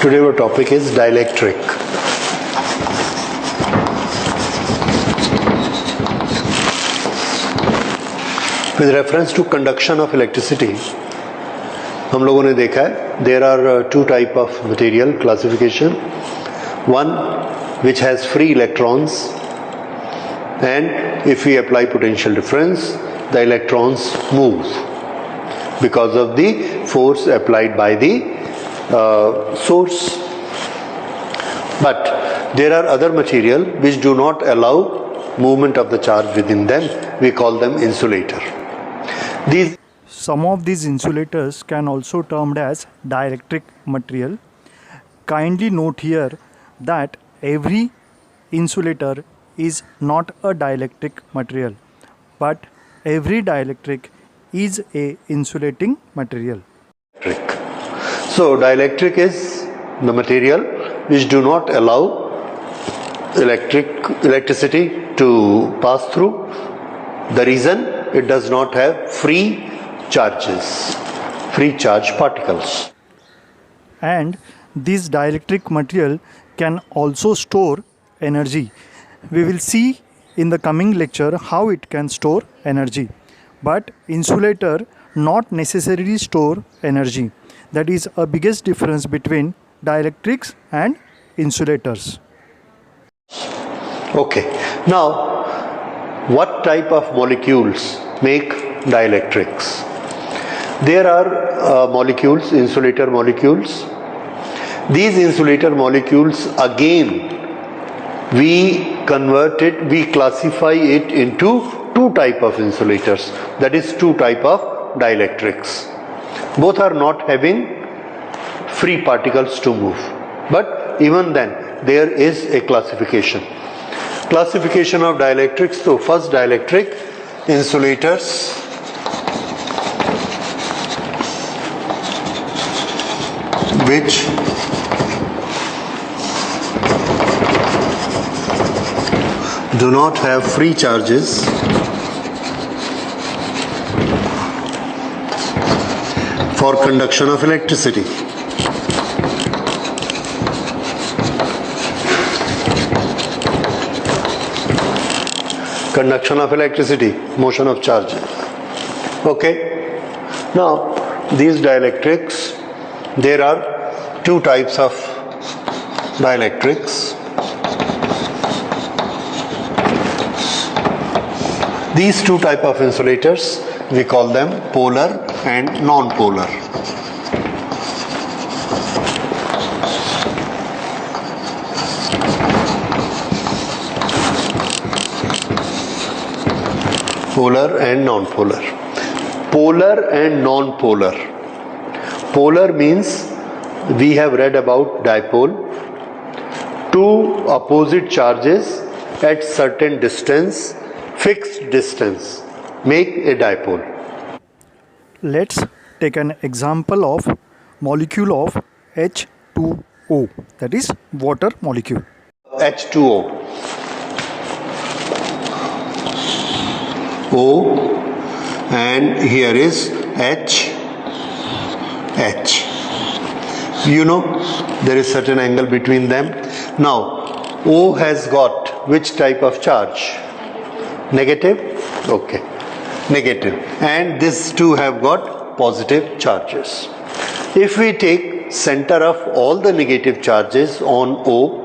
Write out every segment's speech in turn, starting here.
Today our topic is dielectric. With reference to conduction of electricity, हम लोगों ने देखा है there are two type of material classification. One which has free electrons, and if we apply potential difference, the electrons move because of the force applied by the source. But there are other material which do not allow movement of the charge within them. We call them insulator. Some of these insulators can also termed as dielectric material. Kindly note here that every insulator is not a dielectric material, but every dielectric is a insulating material. So dielectric is the material which do not allow electricity to pass through. The reason, it does not have free charges, free charge particles. And this dielectric material can also store energy. We will see in the coming lecture how it can store energy. But insulator not necessarily store energy. That is a biggest difference between dielectrics and insulators. Okay, now what type of molecules make dielectrics? There are molecules, insulator molecules. These insulator molecules again we classify it into two type of insulators, that is two type of dielectrics. Both are not having free particles to move, but even then there is a classification of dielectrics. So first dielectric, insulators which do not have free charges for conduction of electricity. Conduction of electricity, motion of charges. Okay. Now, these dielectrics, there are two types of dielectrics. These two type of insulators, we call them polar and non-polar. Polar and non-polar. Polar and non-polar. Polar means we have read about dipole. Two opposite charges at certain distance, fixed distance, make a dipole. Let's take an example of molecule of H2O, that is water molecule. H2O. O, and here is H. You know, there is certain angle between them. Now, O has got which type of charge? Negative? Okay, negative. And these two have got positive charges. If we take center of all the negative charges on O,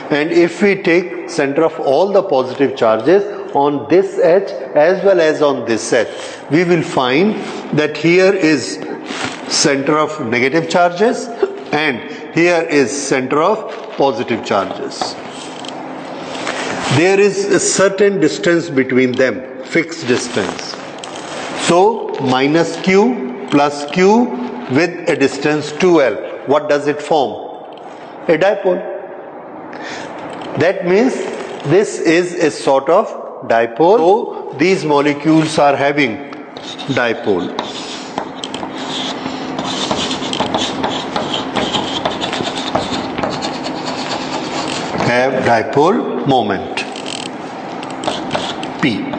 and if we take center of all the positive charges on this H as well as on this H, we will find that here is center of negative charges and here is center of positive charges. There is a certain distance between them, fixed distance. So minus Q plus Q with a distance 2L, what does it form? A dipole. That means this is a sort of dipole. So these molecules are having dipole. Have dipole moment P.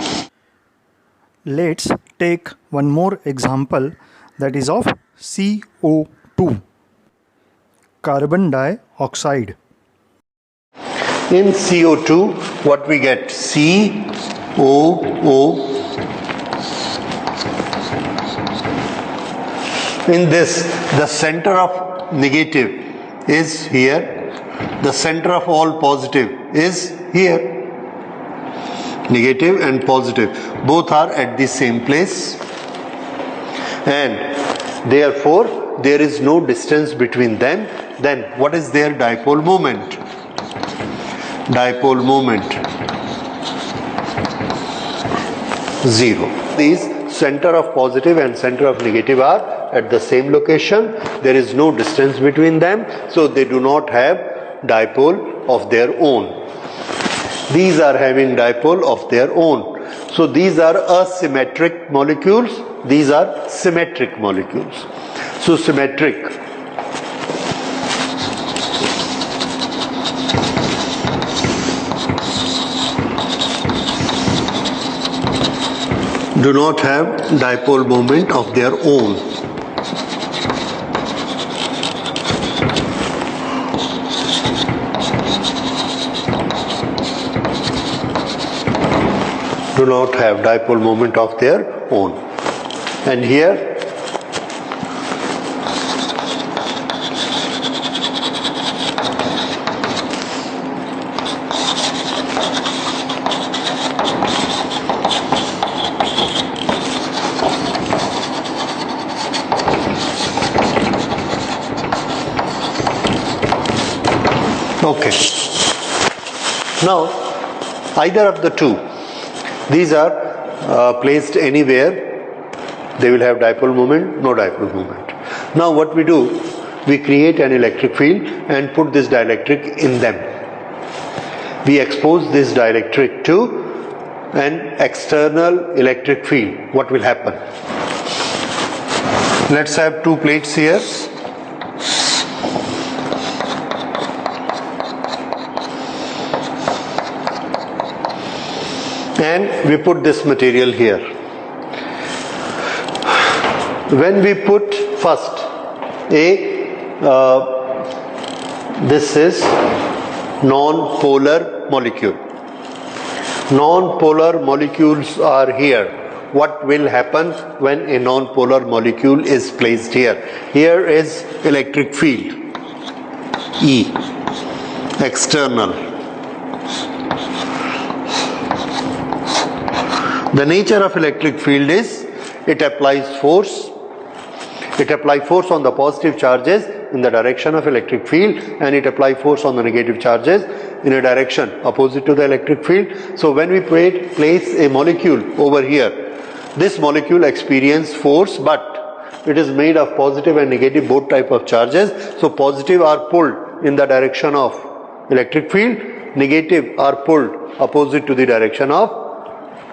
Let's take one more example, that is of CO2. carbon dioxide. In CO2, what we get? COO. In this, the center of negative is here. The center of all positive is here. Negative and positive both are at the same place, and therefore there is no distance between them. Then what is their dipole moment? Dipole moment 0. These center of positive and center of negative are at the same location. There is no distance between them, so they do not have dipole of their own. These are having dipole of their own. So these are asymmetric molecules, these are symmetric molecules. So symmetric. Do not have dipole moment of their own. Do not have dipole moment of their own. And here okay. Now either of the two, these are placed anywhere, they will have dipole moment, no dipole moment. Now what we do, we create an electric field and put this dielectric in them. We expose this dielectric to an external electric field. What will happen? Let's have two plates here. And we put this material here. When we put first this is non-polar molecule. Non-polar molecules are here. What will happen when a non-polar molecule is placed here? Here is electric field E, external. The nature of electric field is it applies force. It applies force on the positive charges in the direction of electric field, and it applies force on the negative charges in a direction opposite to the electric field. So when we place a molecule over here, this molecule experiences force, but it is made of positive and negative both type of charges. So positive are pulled in the direction of electric field, negative are pulled opposite to the direction of.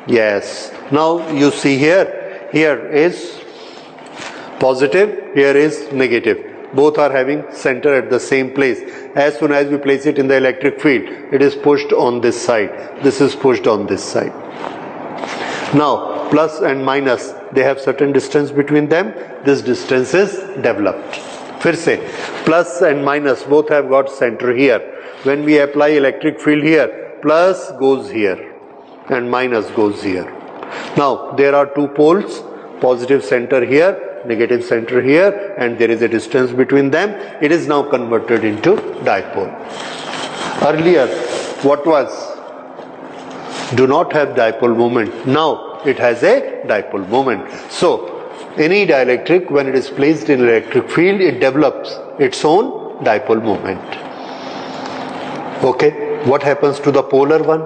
Yes, now you see here is positive, here is negative. Both are having center at the same place. As soon as we place it in the electric field, it is pushed on this side. This is pushed on this side. Now, plus and minus, they have certain distance between them. This distance is developed. फिर से, plus and minus both have got center here. When we apply electric field here, plus goes here and minus goes here. Now there are two poles, positive center here, negative center here, and there is a distance between them. It is now converted into dipole. Earlier what was? Do not have dipole moment. Now it has a dipole moment. So any dielectric, when it is placed in electric field, it develops its own dipole moment. Okay, what happens to the polar one?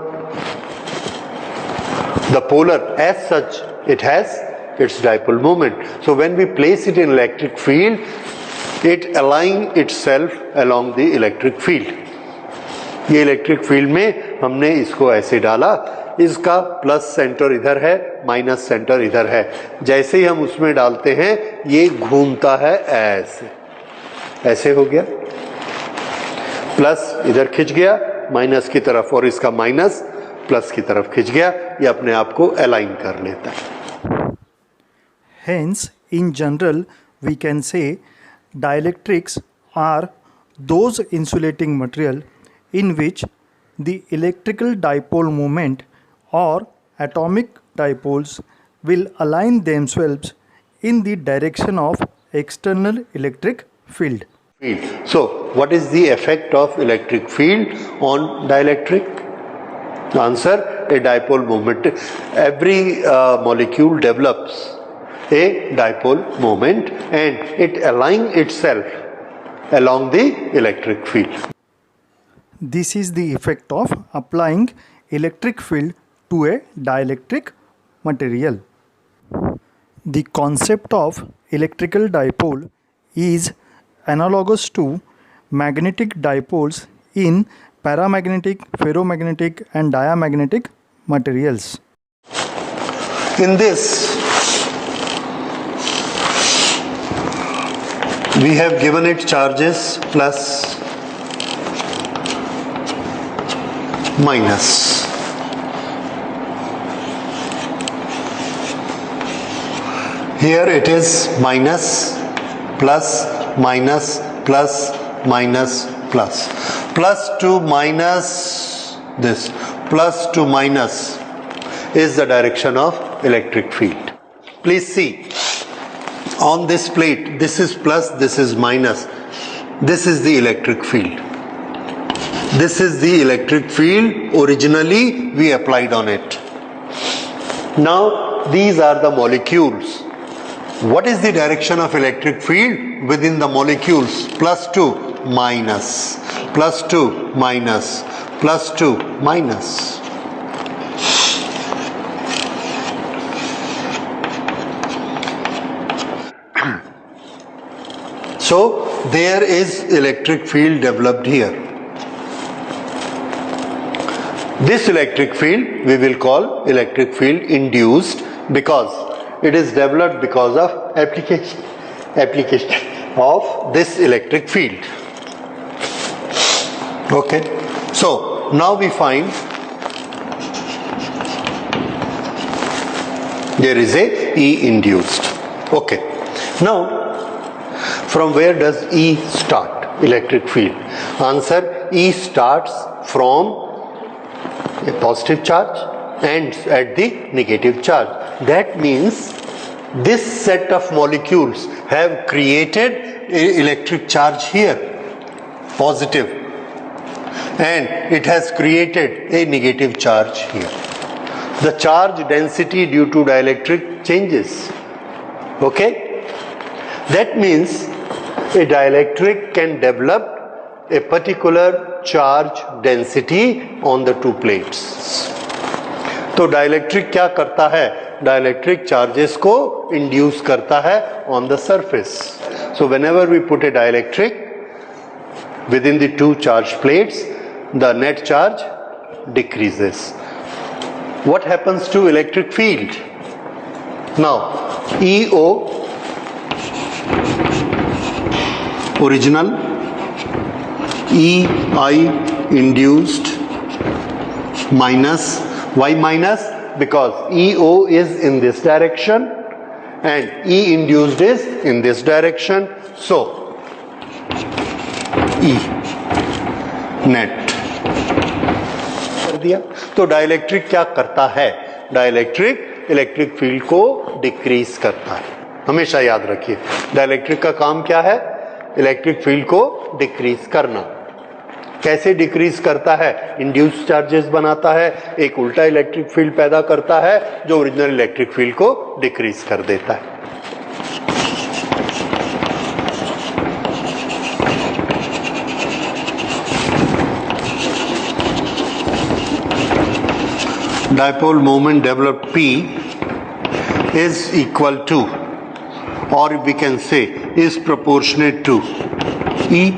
The polar, as such, it has its dipole moment. So when we place it in electric field, it aligns itself along the electric field. ये electric field में हमने इसको ऐसे डाला, इसका plus centre इधर है, minus centre इधर है. जैसे ही हम उसमें डालते हैं, ये घूमता है ऐसे, ऐसे हो गया, प्लस इधर खिंच गया माइनस की तरफ, और इसका माइनस प्लस की तरफ खिंच गया. ये अपने आप को अलाइन कर लेता है. Hence, in general, we can say dielectrics are those insulating material in which the electrical dipole moment or atomic dipoles will align themselves in the direction of external electric field. So, what is the effect of electric field on dielectric? Answer: a dipole moment. Every molecule develops a dipole moment and it aligns itself along the electric field. This is the effect of applying electric field to a dielectric material. The concept of electrical dipole is analogous to magnetic dipoles in paramagnetic, ferromagnetic and diamagnetic materials. In this, we have given it charges plus, minus. Here it is minus, plus, minus, plus, minus, plus. Plus to minus this, plus to minus is the direction of electric field. Please see, on this plate, this is plus, this is minus. This is the electric field. This is the electric field originally we applied on it. Now these are the molecules. What is the direction of electric field within the molecules? Plus 2, minus, plus 2, minus, plus 2, minus. So there is electric field developed here. This electric field we will call electric field induced because it is developed because of application of this electric field. Okay, so now we find there is a E induced. Okay, now from where does E start? Electric field. Answer: E starts from a positive charge and at the negative charge. That means this set of molecules have created an electric charge here, positive, and it has created a negative charge here. The charge density due to dielectric changes. Okay? That means a dielectric can develop a particular charge density on the two plates. तो dielectric क्या करता है? Dielectric charges को induce करता है on the surface. So whenever we put a dielectric within the two charged plates, the net charge decreases. What happens to electric field? Now, EO original, EI induced minus. Why minus? Because EO is in this direction and E induced is in this direction. So, E net कर दिया. तो dielectric क्या करता है? Dielectric electric field को decrease करता है. हमेशा याद रखिए, डाइलेक्ट्रिक का काम क्या है? इलेक्ट्रिक फील्ड को डिक्रीज करना. कैसे डिक्रीज करता है? इंड्यूस चार्जेस बनाता है, एक उल्टा इलेक्ट्रिक फील्ड पैदा करता है जो ओरिजिनल इलेक्ट्रिक फील्ड को डिक्रीज कर देता है. Dipole moment developed P is equal to, or we can say is proportionate to E.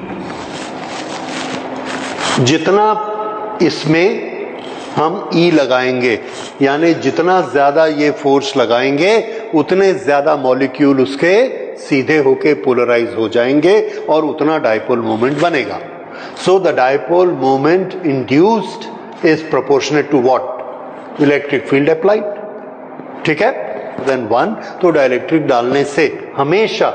जितना इसमें हम E लगाएंगे, यानी जितना ज्यादा ये फोर्स लगाएंगे उतने ज्यादा मॉलिक्यूल उसके सीधे होके पोलराइज हो जाएंगे और उतना डाइपोल मोमेंट बनेगा. So the dipole moment induced is proportionate to what? Electric field applied. ठीक है? देन 1. तो डाइलेक्ट्रिक डालने से हमेशा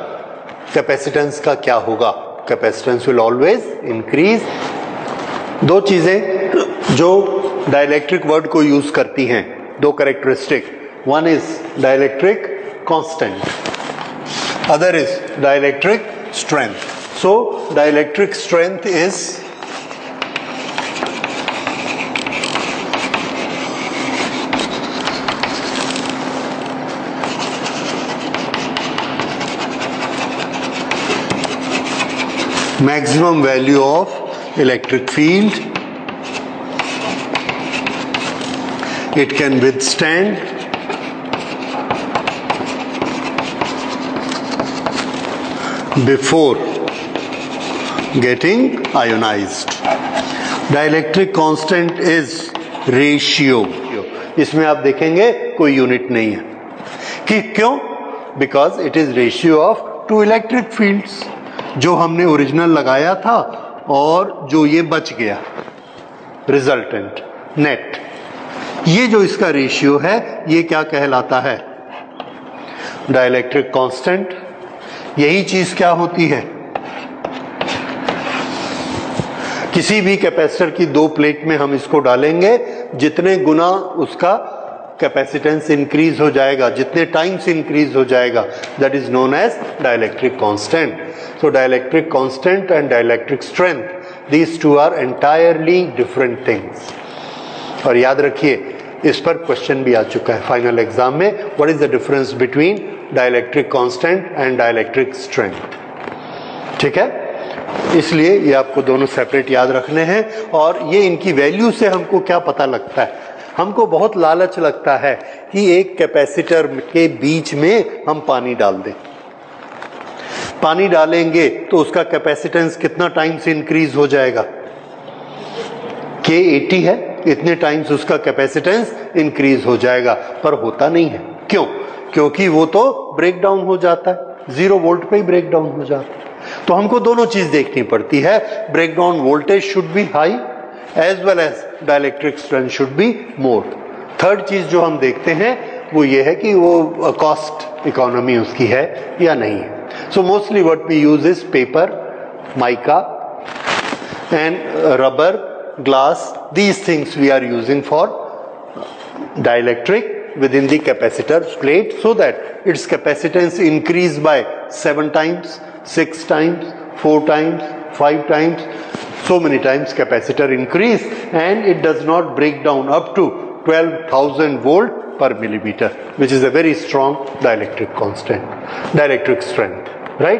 कैपेसिटेंस का क्या होगा? Capacitance will always increase. दो चीजें जो डाइलेक्ट्रिक वर्ड को यूज करती हैं, दो characteristic, one is dielectric constant, other is dielectric strength. So dielectric strength is maximum value of electric field. It can withstand before getting ionized. Dielectric constant is ratio. इसमें आप देखेंगे कोई unit नहीं है कि क्यों? Because it is ratio of two electric fields, जो हमने ओरिजिनल लगाया था और जो ये बच गया रिजल्टेंट नेट, ये जो इसका रेशियो है ये क्या कहलाता है? Dielectric constant. यही चीज क्या होती है? किसी भी कैपेसिटर की दो प्लेट में हम इसको डालेंगे, जितने गुना उसका कैपेसिटेंस इंक्रीज हो जाएगा, जितने टाइम्स इंक्रीज हो जाएगा, that is known as dielectric constant. So dielectric constant and dielectric strength, these two are entirely different things. और याद रखिए, इस पर क्वेश्चन भी आ चुका है फाइनल एग्जाम में, what is the difference between dielectric constant and dielectric strength. ठीक है, इसलिए ये आपको दोनों सेपरेट याद रखने हैं। और ये इनकी वैल्यू से हमको क्या पता लगता है? हमको बहुत लालच लगता है कि एक कैपेसिटर के बीच में हम पानी डाल दें। पानी डालेंगे तो उसका कैपेसिटेंस कितना टाइम्स इंक्रीज हो जाएगा? K80 है, इतने टाइम्स उसका कैपेसिटेंस इंक्रीज हो जाएगा, पर होता नहीं है। क्यों? क्योंकि वो तो ब्रेक डाउन हो जाता है, 0 वोल्ट पे ही ब्रेक डाउन हो जाता है। तो हमको दोनों चीज देखनी पड़ती है, break down voltage should be high as well as dielectric strength should be more. Third चीज जो हम देखते हैं वो ये है कि वो कॉस्ट इकोनॉमी उसकी है या नहीं है। So mostly what we use is paper, mica and rubber, glass. These things we are using for dielectric within the capacitor plate, so that its capacitance increase by 7 times, 6 times, 4 times, 5 times, so many times capacitor increase, and it does not break down up to 12,000 volt per millimeter, which is a very strong dielectric constant, dielectric strength, right?